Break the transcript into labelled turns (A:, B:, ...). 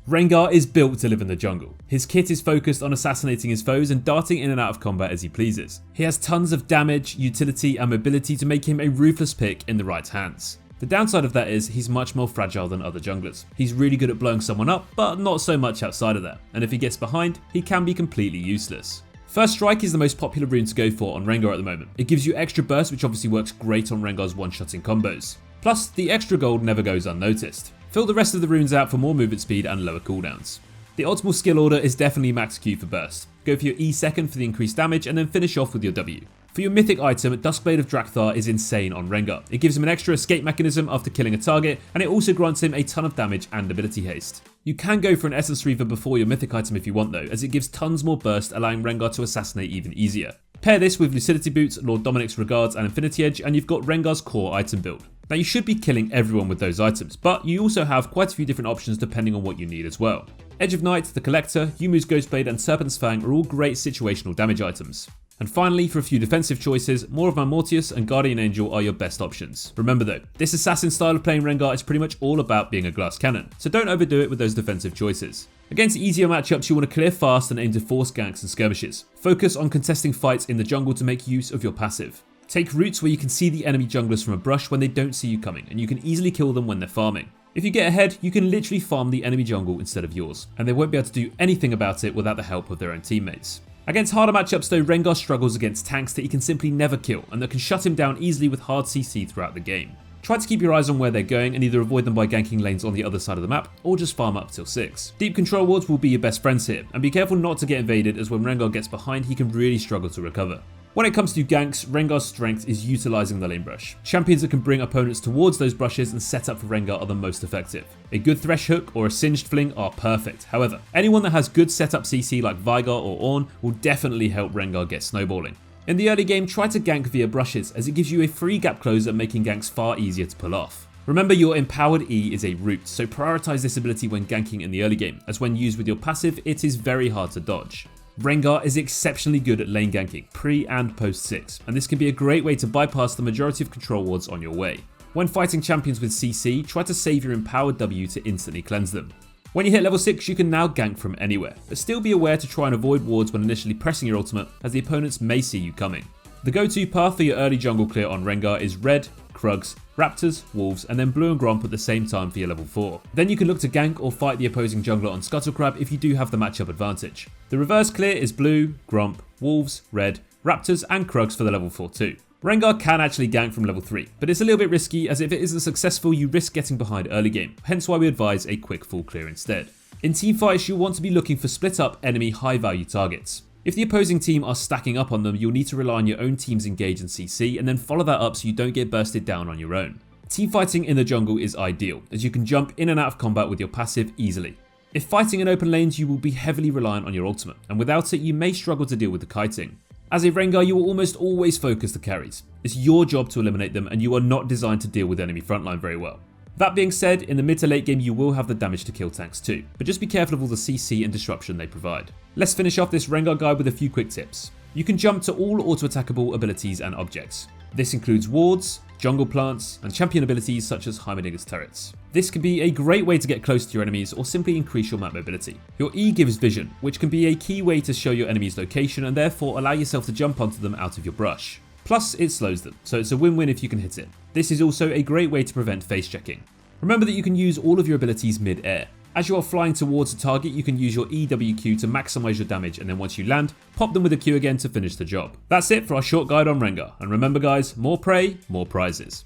A: Rengar is built to live in the jungle. His kit is focused on assassinating his foes and darting in and out of combat as he pleases. He has tons of damage, utility and mobility to make him a ruthless pick in the right hands. The downside of that is he's much more fragile than other junglers. He's really good at blowing someone up, but not so much outside of that, and if he gets behind, he can be completely useless. First Strike is the most popular rune to go for on Rengar at the moment. It gives you extra burst, which obviously works great on Rengar's one-shotting combos. Plus, the extra gold never goes unnoticed. Fill the rest of the runes out for more movement speed and lower cooldowns. The optimal skill order is definitely max Q for burst. Go for your E second for the increased damage and then finish off with your W. For your mythic item, Duskblade of Drakthar is insane on Rengar. It gives him an extra escape mechanism after killing a target, and it also grants him a ton of damage and ability haste. You can go for an Essence Reaver before your mythic item if you want though, as it gives tons more burst, allowing Rengar to assassinate even easier. Pair this with Lucidity Boots, Lord Dominic's Regards and Infinity Edge, and you've got Rengar's core item build. Now you should be killing everyone with those items, but you also have quite a few different options depending on what you need as well. Edge of Night, the Collector, Yumu's Ghostblade and Serpent's Fang are all great situational damage items. And finally, for a few defensive choices, Maw of Malmortius and Guardian Angel are your best options. Remember though, this assassin style of playing Rengar is pretty much all about being a glass cannon, so don't overdo it with those defensive choices. Against easier matchups, you want to clear fast and aim to force ganks and skirmishes. Focus on contesting fights in the jungle to make use of your passive. Take routes where you can see the enemy junglers from a brush when they don't see you coming, and you can easily kill them when they're farming. If you get ahead, you can literally farm the enemy jungle instead of yours, and they won't be able to do anything about it without the help of their own teammates. Against harder matchups though, Rengar struggles against tanks that he can simply never kill, and that can shut him down easily with hard CC throughout the game. Try to keep your eyes on where they're going and either avoid them by ganking lanes on the other side of the map, or just farm up till 6. Deep control wards will be your best friends here, and be careful not to get invaded, as when Rengar gets behind he can really struggle to recover. When it comes to ganks, Rengar's strength is utilising the lane brush. Champions that can bring opponents towards those brushes and set up for Rengar are the most effective. A good Thresh Hook or a Singed Fling are perfect. However, anyone that has good setup CC like Veigar or Ornn will definitely help Rengar get snowballing. In the early game, try to gank via brushes, as it gives you a free gap closer, making ganks far easier to pull off. Remember, your empowered E is a root, so prioritise this ability when ganking in the early game, as when used with your passive, it is very hard to dodge. Rengar is exceptionally good at lane ganking, pre and post 6, and this can be a great way to bypass the majority of control wards on your way. When fighting champions with CC, try to save your empowered W to instantly cleanse them. When you hit level 6, you can now gank from anywhere, but still be aware to try and avoid wards when initially pressing your ultimate, as the opponents may see you coming. The go-to path for your early jungle clear on Rengar is red, Krugs, Raptors, Wolves, and then blue and Gromp at the same time for your level 4. Then you can look to gank or fight the opposing jungler on Scuttlecrab if you do have the matchup advantage. The reverse clear is blue, Gromp, Wolves, red, Raptors, and Krugs for the level 4 too. Rengar can actually gank from level 3, but it's a little bit risky, as if it isn't successful you risk getting behind early game, hence why we advise a quick full clear instead. In teamfights, you'll want to be looking for split up enemy high value targets. If the opposing team are stacking up on them, you'll need to rely on your own team's engage and CC, and then follow that up so you don't get bursted down on your own. Teamfighting in the jungle is ideal, as you can jump in and out of combat with your passive easily. If fighting in open lanes, you will be heavily reliant on your ultimate, and without it you may struggle to deal with the kiting. As a Rengar, you will almost always focus the carries. It's your job to eliminate them, and you are not designed to deal with enemy frontline very well. That being said, in the mid to late game you will have the damage to kill tanks too, but just be careful of all the CC and disruption they provide. Let's finish off this Rengar guide with a few quick tips. You can jump to all auto-attackable abilities and objects. This includes wards, jungle plants, and champion abilities such as Heimerdinger turrets. This can be a great way to get close to your enemies or simply increase your map mobility. Your E gives vision, which can be a key way to show your enemy's location and therefore allow yourself to jump onto them out of your brush. Plus, it slows them, so it's a win-win if you can hit it. This is also a great way to prevent face checking. Remember that you can use all of your abilities mid-air. As you are flying towards a target, you can use your EWQ to maximize your damage, and then once you land, pop them with a Q again to finish the job. That's it for our short guide on Rengar, and remember guys, more prey, more prizes.